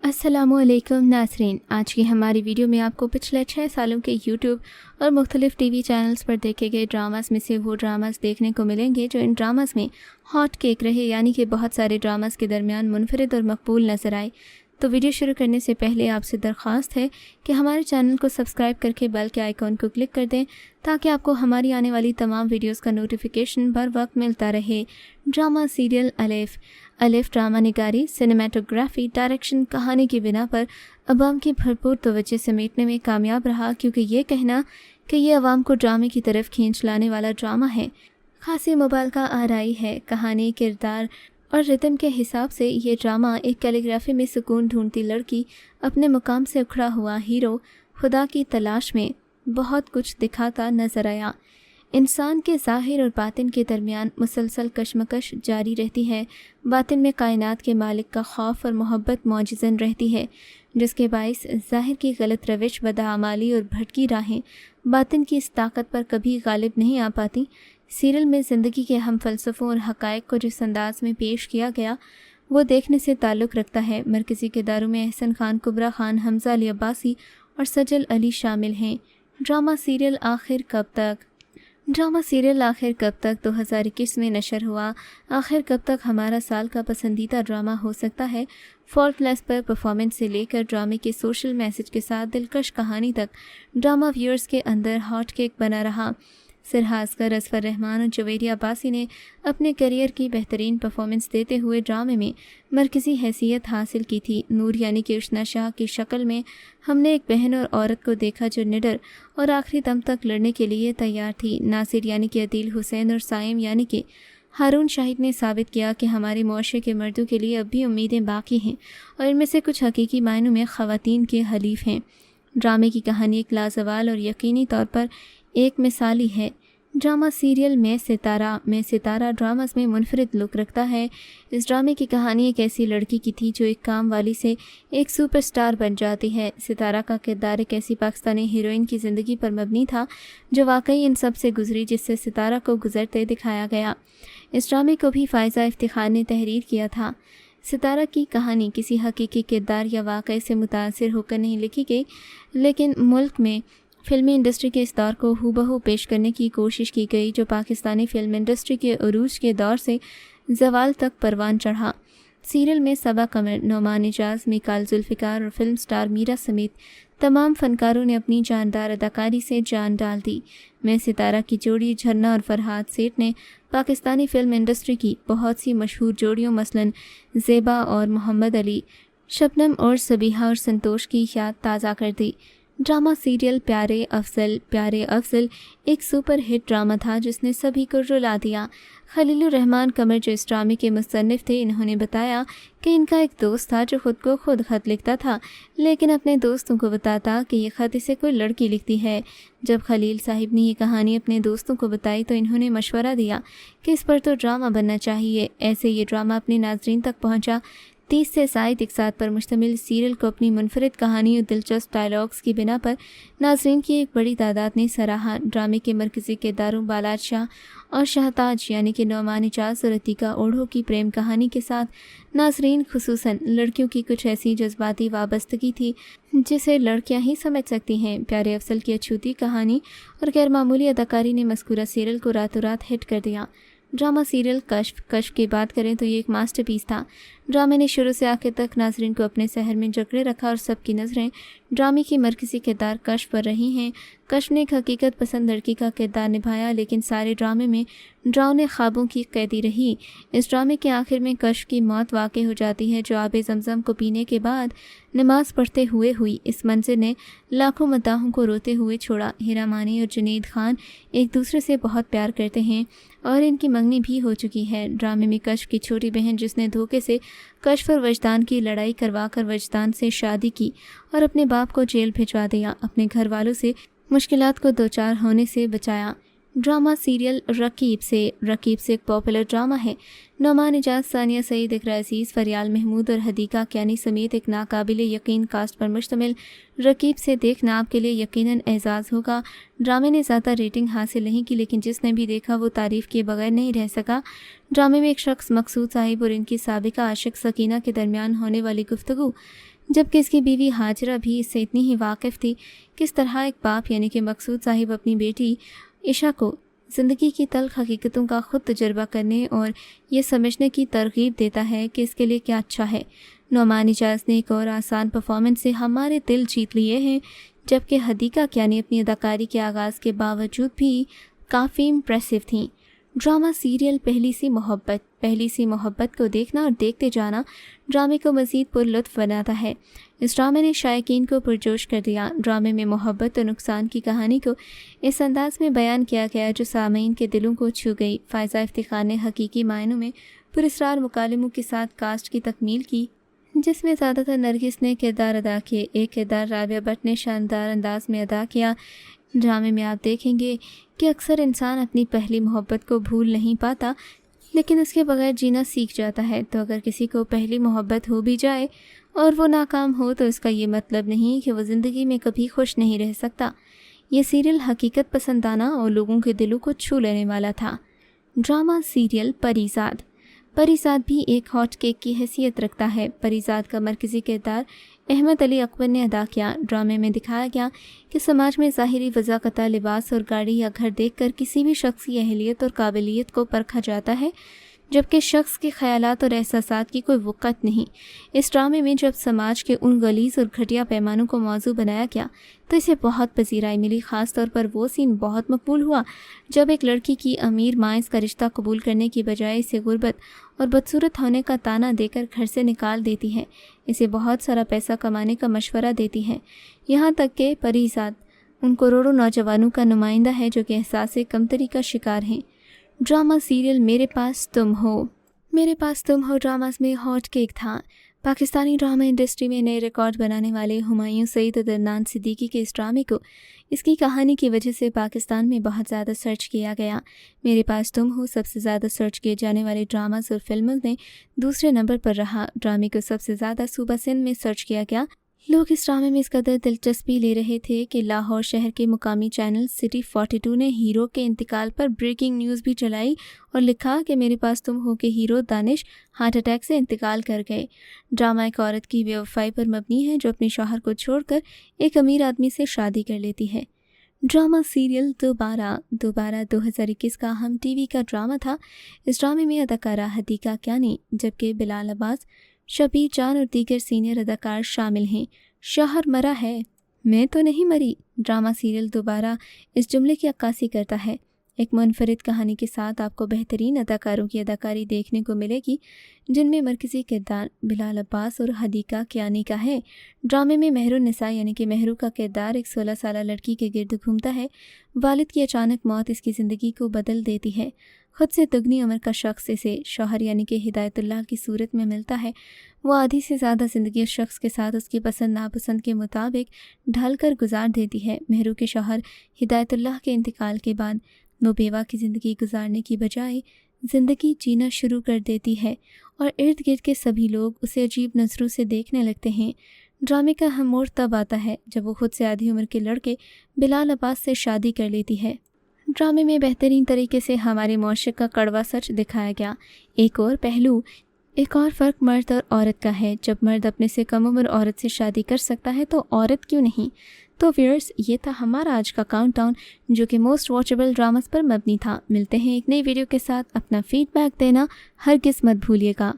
अस्सलामुअलैकुम नाज़रीन, आज की हमारी वीडियो में आपको पिछले 6 सालों के यूट्यूब और मुख्तलिफ़ टीवी चैनल्स पर देखे गए ड्रामास में से वो ड्रामास देखने को मिलेंगे जो इन ड्रामास में हॉट केक रहे, यानी कि बहुत सारे ड्रामास के दरमियान मुनफरिद और मकबूल नज़र आए। तो वीडियो शुरू करने से पहले आपसे दरख्वास्त है कि हमारे चैनल को सब्सक्राइब करके बेल के आइकॉन को क्लिक कर दें ताकि आपको हमारी आने वाली तमाम वीडियोस का नोटिफिकेशन बर वक्त मिलता रहे। ड्रामा सीरियल अलिफ ड्रामा निगारी, सिनेमाटोग्राफी, डायरेक्शन, कहानी की बिना पर अवाम की भरपूर तवज्जो समेटने में कामयाब रहा, क्योंकि ये कहना कि ये अवाम को ड्रामे की तरफ खींच लाने वाला ड्रामा है खासी मुबालगा आराई है। कहानी, किरदार और रिदम के हिसाब से ये ड्रामा एक कैलीग्राफी में सुकून ढूंढती लड़की, अपने मुकाम से उखड़ा हुआ हीरो, खुदा की तलाश में बहुत कुछ दिखाता नजर आया। इंसान के ज़ाहिर और बातिन के दरमियान मुसलसल कशमकश जारी रहती है। बातिन में कायनात के मालिक का खौफ और मोहब्बत मौजज़न रहती है, जिसके बाइस ज़ाहिर की गलत रविश, बदआमाली और भटकी राहें बातिन की इस ताकत पर कभी गालिब नहीं आ पाती। सीरियल में ज़िंदगी के हम फ़लसफ़ों और हक़ाइक़ को जिस अंदाज में पेश किया गया वो देखने से ताल्लुक़ रखता है। मरकज़ी किरदारों में अहसन खान, कुबरा खान, हमज़ा अली अब्बासी और सजल अली शामिल हैं। ड्रामा सीरियल आखिर कब तक 2021 में नशर हुआ। आखिर कब तक हमारा साल का पसंदीदा ड्रामा हो सकता है। फॉल्टलेस पर परफॉर्मेंस से लेकर ड्रामे के सोशल मैसेज के साथ दिलकश कहानी तक ड्रामा व्यूअर्स के अंदर हॉट केक बना रहा। सरहासकर, असफर रहमान और जवेरिया अब्बासी ने अपने करियर की बेहतरीन परफॉर्मेंस देते हुए ड्रामे में मरकज़ी हैसियत हासिल की थी। नूर यानी कि उष्ना शाह की शक्ल में हमने एक बहन और औरत को देखा जो निडर और आखिरी दम तक लड़ने के लिए तैयार थी। नासिर यानी कि अदील हुसैन और साइम यानी कि हारून शाहिद ने साबित किया कि हमारे मुआशरे के मर्दों के लिए अब भी उम्मीदें बाकी हैं और इनमें से कुछ हकीकी मायनों में ख़वातीन के हलीफ हैं। ड्रामे की कहानी एक लाजवाल और यकीनी तौर पर एक मिसाली है। ड्रामा सीरियल में सितारा ड्रामास में मुनफरिद लुक रखता है। इस ड्रामे की कहानी एक ऐसी लड़की की थी जो एक काम वाली से एक सुपरस्टार बन जाती है। सितारा का किरदार एक ऐसी पाकिस्तानी हीरोइन की ज़िंदगी पर मबनी था जो वाकई इन सब से गुजरी, जिससे सितारा को गुजरते दिखाया गया। इस ड्रामे को भी फ़ायज़ा इफ्तिखार ने तहरीर किया था। सितारा की कहानी किसी हकीकी किरदार या वाक़ये से मुतासिर होकर नहीं लिखी गई, लेकिन मुल्क में फ़िल्मी इंडस्ट्री के इस दौर को हूबहू पेश करने की कोशिश की गई जो पाकिस्तानी फ़िल्म इंडस्ट्री के उरूज के दौर से ज़वाल तक परवान चढ़ा। सीरियल में सबा कमर, नौमान इजाज़, मीकाल जुल्फ़िकार और फिल्म स्टार मीरा समेत तमाम फ़नकारों ने अपनी जानदार अदाकारी से जान डाल दी। मैं सितारा की जोड़ी झरना और फरहाद सेठ ने पाकिस्तानी फ़िल्म इंडस्ट्री की बहुत सी मशहूर जोड़ियों मसलन ज़ेबा और मोहम्मद अली, शबनम और सबीहा और संतोष की याद ताज़ा कर दी। ड्रामा सीरियल प्यारे अफजल एक सुपर हिट ड्रामा था जिसने सभी को रुला दिया। खलीलुर रहमान कमर जो इस ड्रामे के मुसन्निफ थे, इन्होंने बताया कि इनका एक दोस्त था जो खुद को खुद ख़त लिखता था, लेकिन अपने दोस्तों को बताता कि ये ख़त इसे कोई लड़की लिखती है। जब खलील साहिब ने ये कहानी अपने दोस्तों को बताई तो इन्होंने मशवरा दिया कि इस पर तो ड्रामा बनना चाहिए। ऐसे ये ड्रामा अपने नाजरीन तक पहुँचा। 30 से ज़ायद इक़सात पर मुश्तमिल सीरियल को अपनी मुनफरिद कहानी और दिलचस्प डायलॉग्स की बिना पर नाज़रीन की एक बड़ी तादाद ने सराहा। ड्रामे के मरकज़ी किरदारों बालात शाह और शाहताज यानी कि नौमान इजाज़ और अतीका ओढ़ो की प्रेम कहानी के साथ नाज़रीन खुसूसन लड़कियों की कुछ ऐसी जज्बाती वाबस्तगी थी जिसे लड़कियां ही समझ सकती हैं। प्यारे अफजल की अछूती कहानी और गैरमामूली अदाकारी ने मज़कूरा सीरियल को रातों रात हिट कर दिया। ड्रामा सीरियल कश्फ की बात करें तो ये एक मास्टरपीस था। ड्रामे ने शुरू से आखिर तक नाजरीन को अपने शहर में जकड़े रखा और सबकी नज़रें ड्रामे की मरकज़ी किरदार कश्फ पर रही हैं। कश्फ ने एक हकीकत पसंद लड़की का किरदार निभाया, लेकिन सारे ड्रामे में ड्राउने ख्वाबों की कैदी रही। इस ड्रामे के आखिर में कश्फ की मौत वाक़ई हो जाती है जो आबे ज़मज़म को पीने के बाद नमाज पढ़ते हुए हुई। इस मंज़र ने लाखों मद्दाहों को रोते हुए छोड़ा। हीरा मानी और जुनैद खान एक दूसरे से बहुत प्यार करते हैं और इनकी मंगनी भी हो चुकी है। ड्रामे में कश्फ की छोटी बहन जिसने धोखे से कश्फ और वजदान की लड़ाई करवा कर वजदान से शादी की और अपने बाप को जेल भिजवा दिया, अपने घर वालों से मुश्किलात को दो चार होने से बचाया। ड्रामा सीरियल रकीब से एक पॉपुलर ड्रामा है। नौमान इजाज़, सानिया सईद, इकरा अज़ीज़, फरियाल महमूद और हदीका क्यानी समेत एक नाकाबिल यकीन कास्ट पर मुश्तमिल रकीब से देखना आपके लिए यकीनन एजाज़ होगा। ड्रामे ने ज़्यादा रेटिंग हासिल नहीं की, लेकिन जिसने भी देखा वो तारीफ़ किए बगैर नहीं रह सका। ड्रामे में एक शख्स मकसूद साहिब और इनकी साबिका आशिक सकीना के दरमियान होने वाली गुफ्तगू جبکہ اس کی بیوی ہاجرہ بھی اس سے اتنی ہی واقف تھی کس طرح ایک باپ یعنی کہ مقصود صاحب اپنی بیٹی عشا کو زندگی کی تلخ حقیقتوں کا خود تجربہ کرنے اور یہ سمجھنے کی ترغیب دیتا ہے کہ اس کے لیے کیا اچھا ہے۔ نعمان اجاز نے ایک اور آسان پرفارمنس سے ہمارے دل جیت لیے ہیں، جبکہ حدیقہ کیانی اپنی اداکاری کے آغاز کے باوجود بھی کافی امپریسو تھیں۔ ڈرامہ سیریل پہلی سی محبت کو دیکھنا اور دیکھتے جانا ڈرامے کو مزید پر لطف بناتا ہے۔ اس ڈرامے نے شائقین کو پرجوش کر دیا۔ ڈرامے میں محبت اور نقصان کی کہانی کو اس انداز میں بیان کیا گیا جو سامعین کے دلوں کو چھو گئی۔ فائزہ افتخار نے حقیقی معنوں میں پراسرار مکالموں کے ساتھ کاسٹ کی تکمیل کی، جس میں زیادہ تر نرگس نے کردار ادا کیے۔ ایک کردار رابعہ بٹ نے شاندار انداز میں ادا کیا۔ ڈرامے میں آپ دیکھیں گے کہ اکثر انسان اپنی پہلی محبت کو بھول نہیں پاتا لیکن اس کے بغیر جینا سیکھ جاتا ہے۔ تو اگر کسی کو پہلی محبت ہو بھی جائے اور وہ ناکام ہو تو اس کا یہ مطلب نہیں کہ وہ زندگی میں کبھی خوش نہیں رہ سکتا۔ یہ سیریل حقیقت پسندانہ اور لوگوں کے دلوں کو چھو لینے والا تھا۔ ڈرامہ سیریل پری زاد بھی ایک ہاٹ کیک کی حیثیت رکھتا ہے۔ پری زاد کا مرکزی کردار احمد علی اکبر نے ادا کیا۔ ڈرامے میں دکھایا گیا کہ سماج میں ظاہری وضاحت، لباس اور گاڑی یا گھر دیکھ کر کسی بھی شخص کی اہلیت اور قابلیت کو پرکھا جاتا ہے، جبکہ شخص کے خیالات اور احساسات کی کوئی وقت نہیں۔ اس ڈرامے میں جب سماج کے ان غلیظ اور گھٹیا پیمانوں کو موضوع بنایا گیا تو اسے بہت پذیرائی ملی۔ خاص طور پر وہ سین بہت مقبول ہوا جب ایک لڑکی کی امیر ماں اس کا رشتہ قبول کرنے کی بجائے اسے غربت اور بدصورت ہونے کا طعنہ دے کر گھر سے نکال دیتی ہے، اسے بہت سارا پیسہ کمانے کا مشورہ دیتی ہے، یہاں تک کہ پری زاد ان کروڑوں نوجوانوں کا نمائندہ ہے جو کہ احساس کمتری کا شکار ہیں۔ ڈرامہ سیریل میرے پاس تم ہو ڈراماز میں ہاٹ کیک تھا۔ پاکستانی ڈرامہ انڈسٹری میں نئے ریکارڈ بنانے والے ہمایوں سعید اور عدنان صدیقی کے اس ڈرامے کو اس کی کہانی کی وجہ سے پاکستان میں بہت زیادہ سرچ کیا گیا۔ میرے پاس تم ہو سب سے زیادہ سرچ کیے جانے والے ڈراماز اور فلموں میں دوسرے نمبر پر رہا۔ ڈرامے کو سب سے زیادہ صوبہ سندھ میں سرچ کیا گیا۔ لوگ اس ڈرامے میں اس قدر دلچسپی لے رہے تھے کہ لاہور شہر کے مقامی چینل سٹی 42 نے ہیرو کے انتقال پر بریکنگ نیوز بھی چلائی اور لکھا کہ میرے پاس تم ہو کے ہیرو دانش ہارٹ اٹیک سے انتقال کر گئے۔ ڈرامہ ایک عورت کی بے وفائی پر مبنی ہے جو اپنے شوہر کو چھوڑ کر ایک امیر آدمی سے شادی کر لیتی ہے۔ ڈرامہ سیریل دوبارہ 2021 کا ہم ٹی وی کا ڈرامہ تھا۔ اس ڈرامے میں اداکارہ حدیقہ کیانی جبکہ بلال عباس، شبیر جان اور دیگر سینئر اداکار شامل ہیں۔ شوہر مرا ہے، میں تو نہیں مری۔ ڈرامہ سیریل دوبارہ اس جملے کی عکاسی کرتا ہے۔ ایک منفرد کہانی کے ساتھ آپ کو بہترین اداکاروں کی اداکاری دیکھنے کو ملے گی جن میں مرکزی کردار بلال عباس اور حدیقہ کیانی کا ہے۔ ڈرامے میں مہر النساء یعنی کہ مہرو کا کردار ایک 16 سالہ لڑکی کے گرد گھومتا ہے۔ والد کی اچانک موت اس کی زندگی کو بدل دیتی ہے۔ خود سے دگنی عمر کا شخص اسے شوہر یعنی کہ ہدایت اللہ کی صورت میں ملتا ہے۔ وہ آدھی سے زیادہ زندگی اس شخص کے ساتھ اس کی پسند ناپسند کے مطابق ڈھل کر گزار دیتی ہے۔ مہرو کے شوہر ہدایت اللہ کے انتقال کے بعد وہ بیوہ کی زندگی گزارنے کی بجائے زندگی جینا شروع کر دیتی ہے اور ارد گرد کے سبھی لوگ اسے عجیب نظروں سے دیکھنے لگتے ہیں۔ ڈرامے کا اہم موڑ تب آتا ہے جب وہ خود سے آدھی عمر کے لڑکے بلال عباس سے شادی کر لیتی ہے۔ ڈرامے میں بہترین طریقے سے ہمارے معاشرے کا کڑوا سچ دکھایا گیا۔ ایک اور فرق مرد اور عورت کا ہے۔ جب مرد اپنے سے کم عمر عورت سے شادی کر سکتا ہے تو عورت کیوں نہیں؟ تو ویئرز، یہ تھا ہمارا آج کا کاؤنٹ ڈاؤن جو کہ موسٹ واچیبل ڈراماز پر مبنی تھا۔ ملتے ہیں ایک نئی ویڈیو کے ساتھ۔ اپنا فیڈ بیک دینا ہرگز مت بھولیے گا۔